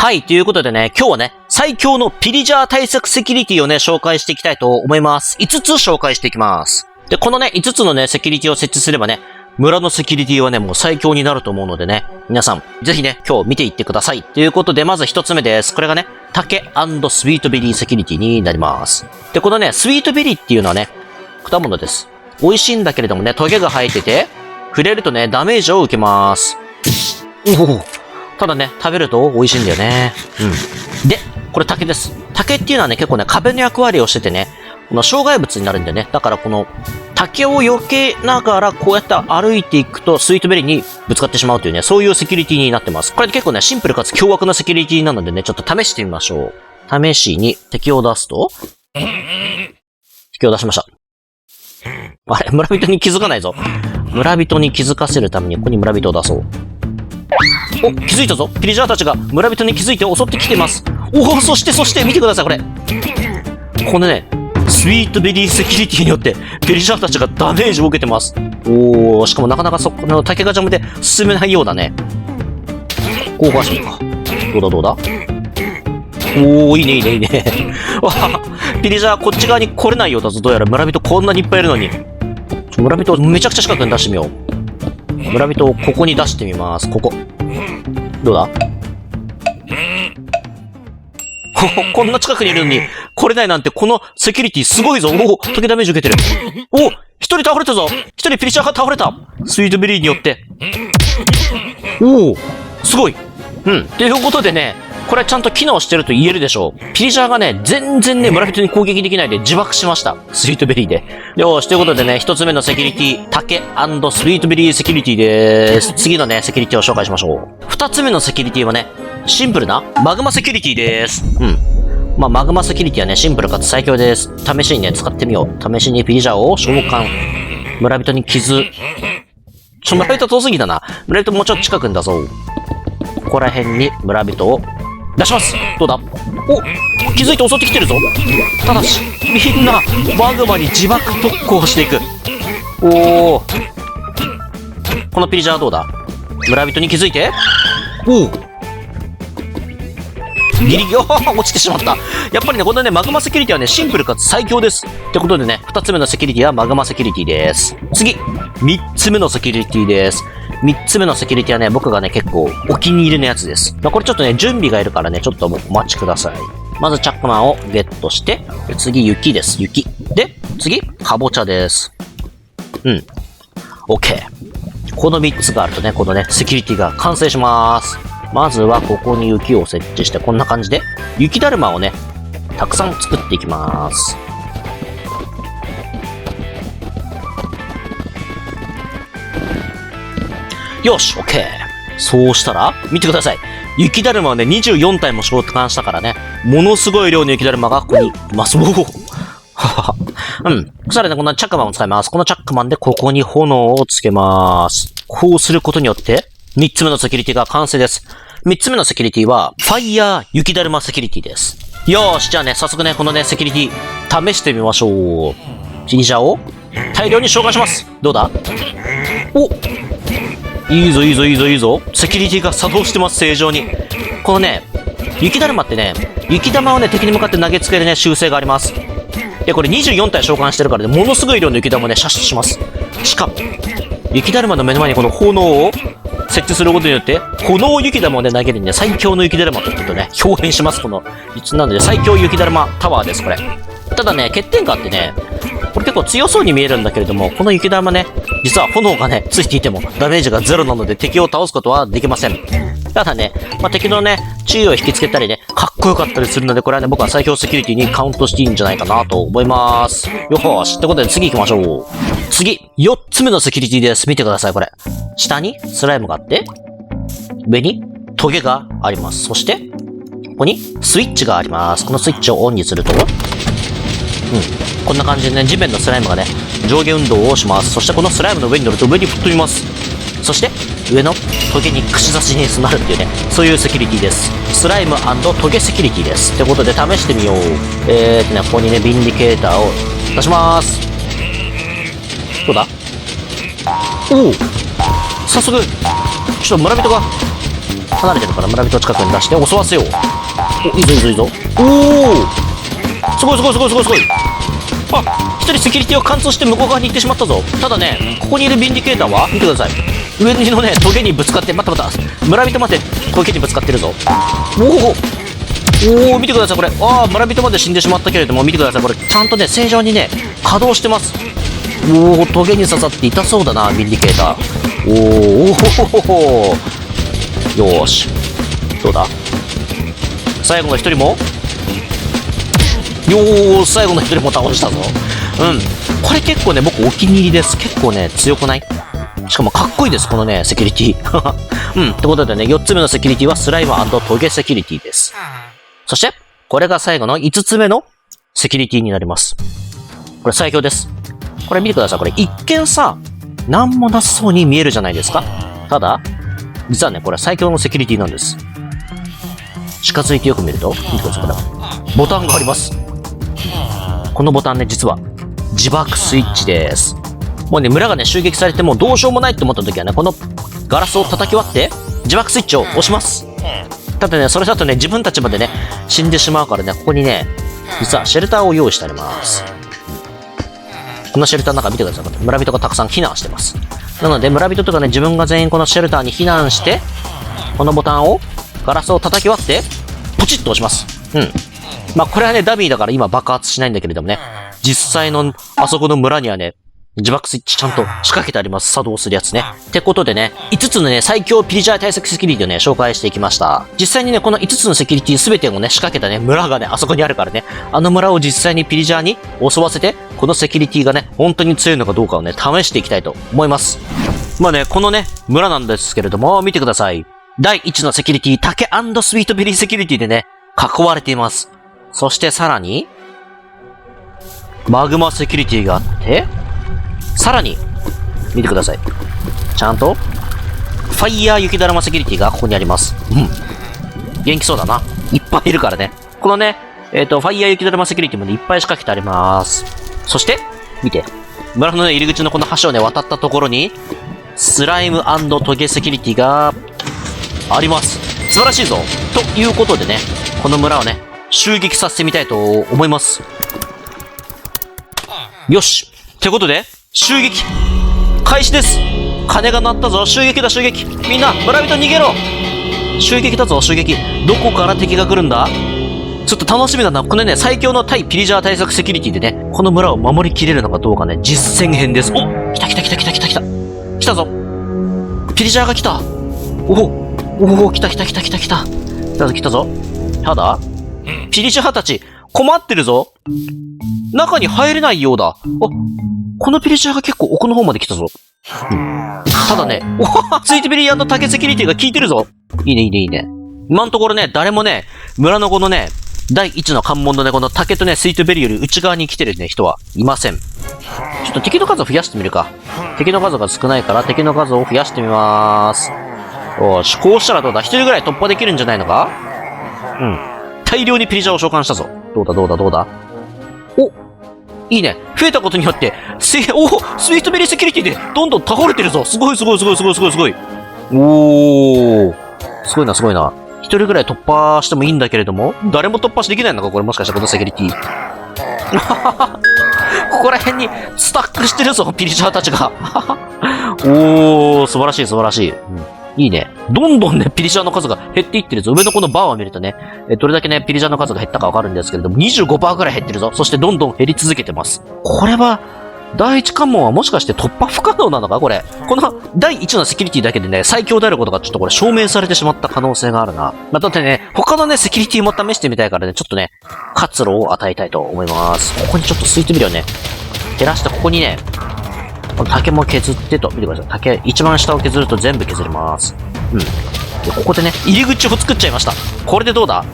はい、ということでね、今日はね、最強のピリジャー対策セキュリティをね、紹介していきたいと思います。5つ紹介していきます。で、このね、5つのね、セキュリティを設置すればね、村のセキュリティはね、もう最強になると思うのでね、皆さん、ぜひね、今日見ていってください。ということで、まず1つ目です。これがね、竹&スイートベリーセキュリティになります。で、このね、スイートベリーっていうのはね、果物です。美味しいんだけれどもね、トゲが生えてて、触れるとね、ダメージを受けます。ただね、食べると美味しいんだよね。で、これ竹です。竹っていうのはね、結構ね、壁の役割をしててね、この障害物になるんだよね。だからこの、竹を避けながらこうやって歩いていくと、スイートベリーにぶつかってしまうというね、そういうセキュリティになってます。これ結構ね、シンプルかつ凶悪なセキュリティなのでね、ちょっと試してみましょう。試しに敵を出すと、敵を出しました。あれ、村人に気づかないぞ。村人に気づかせるために、ここに村人を出そう。お、気づいたぞ。ピリジャーたちが村人に気づいて襲ってきてます。おお、そして見てください、これ。このね、スイートベリーセキュリティによって、ピリジャーたちがダメージを受けてます。おお、しかもなかなかそこの竹が邪魔で進めないようだね。こうかしようか。どうだおお、いいね。わあ、ピリジャーこっち側に来れないようだぞ。どうやら村人こんなにいっぱいいるのに。村人をめちゃくちゃ近くに出してみよう。村人をここに出してみます。ここ。どうだこんな近くにいるのに来れないなんて、このセキュリティすごいぞ。おお、トゲダメージ受けてる。おお、一人倒れたぞ。一人ピリシャーが倒れた。スイートベリーによって。おお、すごい。ということでね、これちゃんと機能してると言えるでしょう。ピリシャーがね、全然ね、村人に攻撃できないで自爆しました。スイートベリーで。よーし、ということでね、一つ目のセキュリティ、竹&スイートベリーセキュリティでーす。次のね、セキュリティを紹介しましょう。二つ目のセキュリティはね、シンプルなマグマセキュリティでーす。まあ、マグマセキュリティはね、シンプルかつ最強です。試しにね、使ってみよう。試しにピリジャーを召喚。村人に傷。村人遠すぎだな。村人もうちょっと近くに出そう。ここら辺に村人を出します。どうだお、気づいて襲ってきてるぞ。ただし、みんな、マグマに自爆特攻していく。おお。このピリジャーはどうだ村人に気づいておお。ギリギリ、落ちてしまった。やっぱりね、このね、マグマセキュリティはね、シンプルかつ最強です。ってことでね、二つ目のセキュリティはマグマセキュリティです。次、三つ目のセキュリティです。三つ目のセキュリティはね、僕がね、結構お気に入りのやつです。これちょっとね、準備がいるからね、ちょっとお待ちください。まずチャックマンをゲットして、次、雪です。雪。で、次、かぼちゃです。OK。この三つがあるとね、このね、セキュリティが完成します。まずはここに雪を設置して、こんな感じで、雪だるまをね、たくさん作っていきます。よし、OK。そうしたら、見てください。雪だるまをね、24体も召喚したからね、ものすごい量の雪だるまがここにいます。おお。そしたらね、このチャックマンを使います。このチャックマンでここに炎をつけます。こうすることによって、3つ目のセキュリティが完成です。3つ目のセキュリティは、ファイヤー雪だるまセキュリティです。よーし、じゃあね、早速ね、このね、セキュリティ、試してみましょう。ピリジャーを大量に召喚します。どうだお、いいぞ。セキュリティが作動してます、正常に。このね、雪だるまってね、雪玉をね、敵に向かって投げつけるね、習性があります。で、これ24体召喚してるからね、ものすごい量の雪玉をね、射出します。しかも、雪だるまの目の前にこの炎を設置することによって、炎雪玉をね、投げるにね、最強の雪だるまとね、表現します、この。なので、最強雪だるまタワーです、これ。ただね、欠点があってね、これ結構強そうに見えるんだけれども、この雪だるまね、実は炎がね、ついていても、ダメージがゼロなので敵を倒すことはできません。ただね、敵のね、注意を引きつけたりね、かっこよかったりするので、これはね、僕は最強セキュリティにカウントしていいんじゃないかなと思います。よーし。ってことで次行きましょう。次、4つ目のセキュリティです。見てください、これ。下にスライムがあって、上にトゲがあります。そして、ここにスイッチがあります。このスイッチをオンにすると、こんな感じでね、地面のスライムがね、上下運動をします。そしてこのスライムの上に乗ると上に吹っ飛びます。そして、上のトゲに串刺しになるっていうね、そういうセキュリティです。スライムトゲセキュリティです。ってことで試してみよう。ここにね、ビンディケーターを出します。どうだおお早速、ちょっと村人が離れてるから村人近くに出して襲わせよう。お、いいぞいいぞいいぞ。おお、すごいすごいすごいすごいすごい。あ、一人セキュリティを貫通して向こう側に行ってしまったぞ。ただね、ここにいるビンディケーターは見てください。上のね、トゲにぶつかって、待って村人までトゲにぶつかってるぞ。おお、見てくださいこれ。ああ、村人まで死んでしまったけれども、見てくださいこれ。ちゃんとね、正常にね、稼働してます。おお、トゲに刺さって痛そうだな、ビンディケーター。おお、よーし。どうだ、最後の一人もよー、最後の一人も倒したぞ。うん。これ結構ね、僕お気に入りです。結構ね、強くない？しかもかっこいいです、このね、セキュリティ。うん。ってことでね、4つ目のセキュリティはスライム&トゲセキュリティです。そして、これが最後の5つ目のセキュリティになります。これ最強です。これ見てください。これ一見さ、なんもなさそうに見えるじゃないですか。ただ、実はね、これ最強のセキュリティなんです。近づいてよく見ると、見てください、これ。ボタンがあります。このボタンね、実は、自爆スイッチです。もうね、村がね、襲撃されてもどうしようもないって思った時はね、このガラスを叩き割って、自爆スイッチを押します。ただね、それだとね、自分たちまでね、死んでしまうからね、ここにね、実はシェルターを用意してあります。このシェルターの中見てください。村人がたくさん避難してます。なので、村人とかね、自分が全員このシェルターに避難して、このボタンを、ガラスを叩き割って、ポチッと押します。うん。まあ、これはね、ダミーだから今爆発しないんだけれどもね、実際の、あそこの村にはね、自爆スイッチちゃんと仕掛けてあります。作動するやつね。ってことでね、5つのね、最強ピリジャー対策セキュリティをね、紹介していきました。実際にね、この5つのセキュリティ全てをね、仕掛けたね、村がね、あそこにあるからね、あの村を実際にピリジャーに襲わせて、このセキュリティがね、本当に強いのかどうかをね、試していきたいと思います。まあね、このね、村なんですけれども、見てください。第1のセキュリティ、竹&スイートベリーセキュリティでね、囲われています。そしてさらに、マグマセキュリティがあって、さらに、見てください。ちゃんと、ファイヤー雪だるまセキュリティがここにあります。うん。元気そうだな。いっぱいいるからね。このね、ファイヤー雪だるまセキュリティもね、いっぱい仕掛けてあります。そして、見て。村のね、入り口のこの橋をね、渡ったところに、スライム&トゲセキュリティが、あります。素晴らしいぞ。ということでね、この村をね、襲撃させてみたいと思います。よし。ってことで、襲撃開始です。鐘が鳴ったぞ。襲撃だ、襲撃。みんな、村人逃げろ。襲撃だぞ、襲撃。どこから敵が来るんだ？ちょっと楽しみだな。このね、最強の対ピリジャー対策セキュリティでね、この村を守りきれるのかどうかね、実践編です。お、来た。来たぞ。ピリジャーが来た。お、来た。来たぞ。ただ、ピリジャーたち、困ってるぞ。中に入れないようだ。このピリジャーが結構奥の方まで来たぞ。うん、ただね、スイートベリー&竹セキュリティが効いてるぞ。いいね。今のところね、誰もね、村のこのね、第一の関門のね、この竹とね、スイートベリーより内側に来てるね、人はいません。ちょっと敵の数を増やしてみるか。敵の数が少ないから敵の数を増やしてみまーす。よし、こうしたらどうだ？ 1 人ぐらい突破できるんじゃないのか？うん。大量にピリジャーを召喚したぞ。どうだ？お、いいね。増えたことによって、スイートベリーセキュリティでどんどん倒れてるぞ。すごい。おー。すごいな。1人ぐらい突破してもいいんだけれども、誰も突破できないのかこれもしかしてこのセキュリティ。ここら辺にスタックしてるぞ、ピリジャーたちが。おー、素晴らしい。うん、いいね。どんどんね、ピリジャーの数が減っていってるぞ。上のこのバーを見るとね、どれだけね、ピリジャーの数が減ったかわかるんですけれども、25% ぐらい減ってるぞ。そしてどんどん減り続けてます。これは、第一関門はもしかして突破不可能なのかこれ。この第一のセキュリティだけでね、最強であることがちょっとこれ証明されてしまった可能性があるな。まあ、だってね、他のね、セキュリティも試してみたいからね、ちょっとね、活路を与えたいと思います。ここにちょっとスイートビルをね、照らして、ここにね、この竹も削ってと、見てください。竹、一番下を削ると全部削れます。うん。で、ここでね、入り口を作っちゃいました。これでどうだ？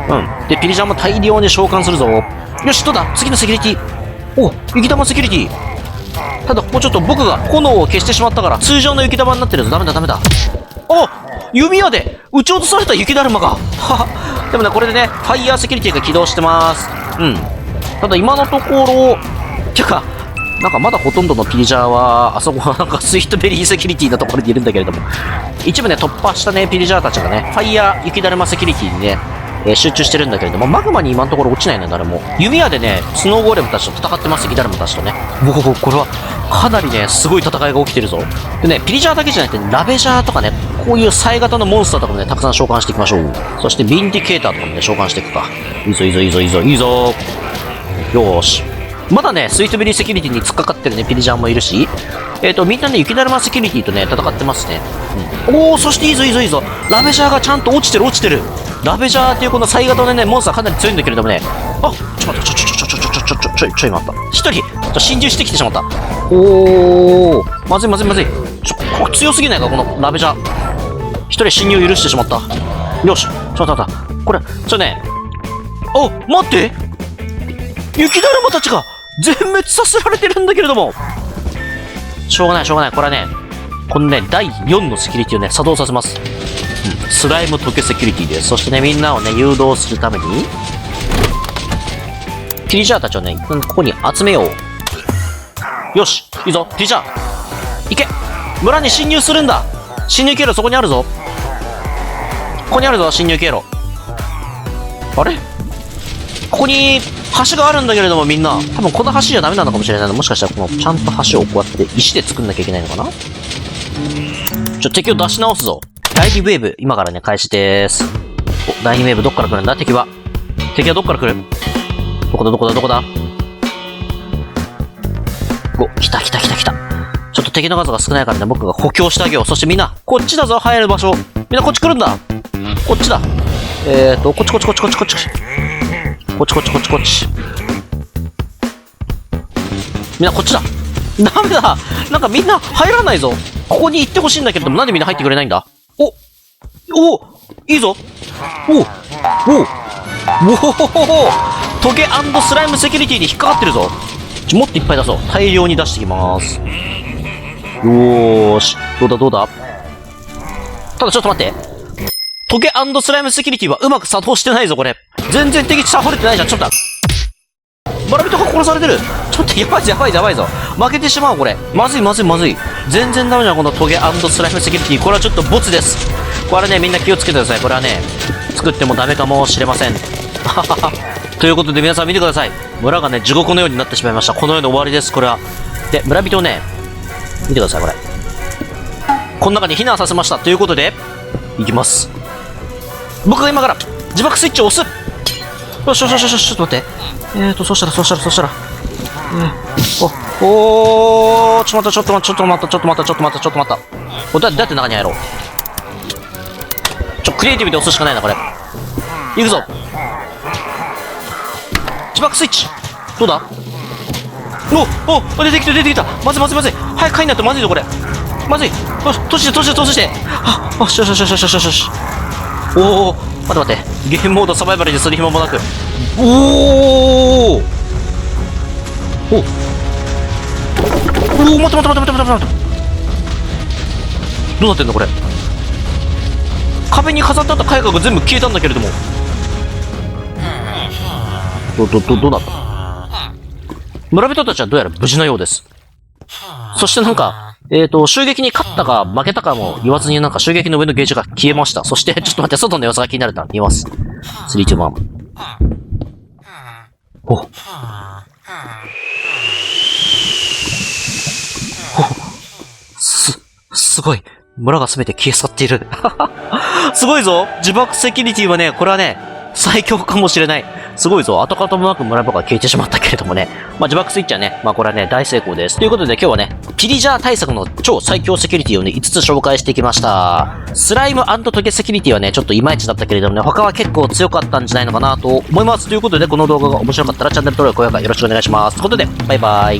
うん。で、ピリジャーも大量に召喚するぞ。よし、どうだ？次のセキュリティ。お、雪玉セキュリティ。ただ、ここちょっと僕が炎を消してしまったから、通常の雪玉になってるぞ。ダメだ。弓矢で撃ち落とされた雪だるまが。でもね、これでね、ファイヤーセキュリティが起動してます。うん。ただ、今のところ、てか、なんかまだほとんどのピリジャーは、あそこはなんかスイートベリーセキュリティなところにいるんだけれども、一部ね、突破したね、ピリジャーたちがね、ファイヤー雪だるまセキュリティにね、集中してるんだけれども、マグマに今のところ落ちないのよ、誰も。弓矢でね、スノーゴーレムたちと戦ってます、雪だるまたちとね。これは、かなりね、すごい戦いが起きてるぞ。でね、ピリジャーだけじゃなくて、ラベジャーとかね、こういうサイ型のモンスターとかもね、たくさん召喚していきましょう。そして、ビンディケーターとかもね、召喚していくか。いいぞ。よーし。まだね、スイートベリーセキュリティに突っかかってるね、ピリジャーもいるし、みんなね、雪だるまセキュリティとね、戦ってますね。そしていいぞ。ラベジャーがちゃんと落ちてる。ラベジャーっていうこのサイ型のね、モンスターかなり強いんだけれどもね、ちょっと待った。一人、侵入してきてしまった。まずい。強すぎないか、このラベジャー。一人侵入許してしまった。よし、ちょっと待った。これ、ね、待って、雪だるまたちが全滅させられてるんだけれども、しょうがない。これはね、このね、第4のセキュリティをね、作動させます。スライム溶けセキュリティです。そしてね、みんなをね、誘導するために、ピリジャーたちをね、ここに集めよう。よし、いいぞ、ピリジャー。行け！村に侵入するんだ！侵入経路そこにあるぞ。侵入経路。あれ？ここに、橋があるんだけれどもみんな、多分この橋じゃダメなのかもしれないの。もしかしたらこの、ちゃんと橋をこうやって石で作んなきゃいけないのかな？敵を出し直すぞ。第2ウェーブ、今からね、開始でーす。第2ウェーブどっから来るんだ？敵はどっから来る？どこだ？来た。ちょっと敵の数が少ないからね、僕が補強してあげよう。そしてみんな、こっちだぞ、入る場所。みんなこっち来るんだ。こっちだ。こっち。みんなこっちだ。ダメだ。なんかみんな入らないぞ。ここに行ってほしいんだけれども、なんでみんな入ってくれないんだ？いいぞ。トゲ&スライムセキュリティに引っかかってるぞ。もっといっぱい出そう。大量に出してきます。よーし。どうだただちょっと待って。トゲ&スライムセキュリティはうまく作動してないぞ、これ。全然敵倒れてないじゃん。ちょっと。村人が殺されてる。ちょっとやばいぞ。負けてしまう、これ。まずい。全然ダメじゃん、このトゲ&スライムセキュリティ。これはちょっとボツです。これね、みんな気をつけてください。これはね、作ってもダメかもしれません。ということで皆さん見てください。村がね、地獄のようになってしまいました。この世の終わりです、これは。で、村人をね、見てください、これ。この中に避難させました。ということで、いきます。僕が今から自爆スイッチを押す。よし、ちょっと待って。そしたら。ちょっと待った。これどうやって中に入ろう。クリエイティブで押すしかないな、これ。行くぞ。自爆スイッチ。どうだ？出てきた。まずい。早く帰んないとまずいぞ、これ。まずい。閉じて。よし。待って。ゲームモードサバイバルでする暇もなく。待って。どうなってんのこれ。壁に飾ってあった絵画が全部消えたんだけれども。どうなった？村人たちはどうやら無事のようです。そしてなんか、襲撃に勝ったか負けたかも言わずになんか襲撃の上のゲージが消えました。そして、ちょっと待って、外の様子が気になるな。見ます。3、2、1。すごい。村が全て消え去っている。すごいぞ。自爆セキュリティはね、これはね、最強かもしれない。すごいぞ。跡形もなく村場が消えてしまったけれどもね。自爆スイッチはね、これはね、大成功です。ということで今日はね、ピリジャー対策の超最強セキュリティをね、5つ紹介してきました。スライム&トゲセキュリティはね、ちょっといまいちだったけれどもね、他は結構強かったんじゃないのかなと思います。ということで、この動画が面白かったらチャンネル登録、高評価よろしくお願いします。ということで、バイバイ。